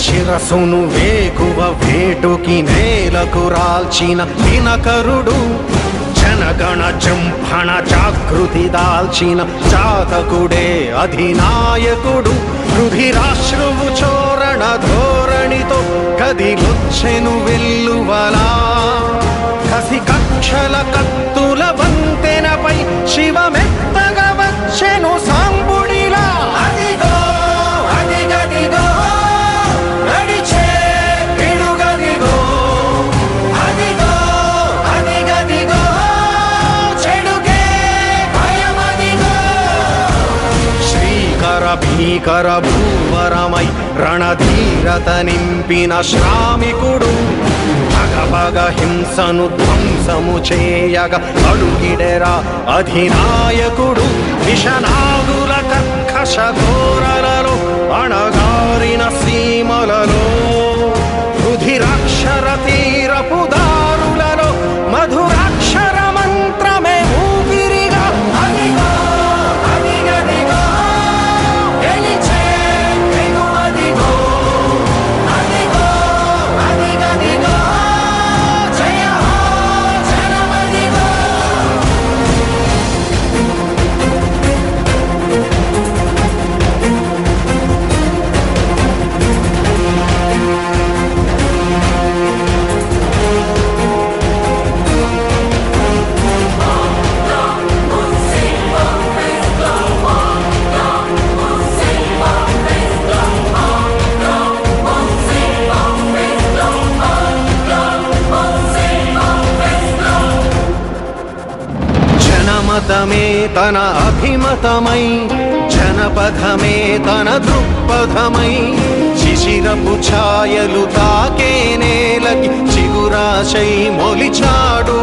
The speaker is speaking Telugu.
శిరసును వేకువ వేటుకి నేలకు రాల్చిన దినకరుడు, జనగణ జంభణ జాగృతి దాల్చిన జాతకుడే అధినాయకుడు. రుధిరాశ్రువు చోరణ ధోరణితో కదిలొచ్చెను వెల్లువలా, కసి కక్షల కత్తుల వంతెనపై శివమెత్తగా వచ్చెను సాంబుడిలా. అదిగో అదిగదిగో నడిచే పిడుగదిగో, అదిగో అదిగదిగో చెడుగే భయమదిగో. శ్రీకర భీకర భూవరమై రణధీరత నింపిన శ్రామికుడు, భగభగ హింసను ధ్వంసము చేయగ అడుగిడెరా అధినాయకుడు. విషనాగుల కర్కశ ఘోరలలో అణగారిన సీమలలో, రుధిరాక్షర తీరపు దారులలో మధురాక్షర మంత్రమే ఊపిరిగా. అదిగో అదిగదిగో గెలిచే వెనుమదిగో, అదిగో అదిగదిగో జయ హో జనమదిగో. జనమతమే తన అభిమతమై, జనపథమే తన దృక్పథమై, శిశిరపు ఛాయలు తాకే నేలకి చిగురాశై మొలిచాడు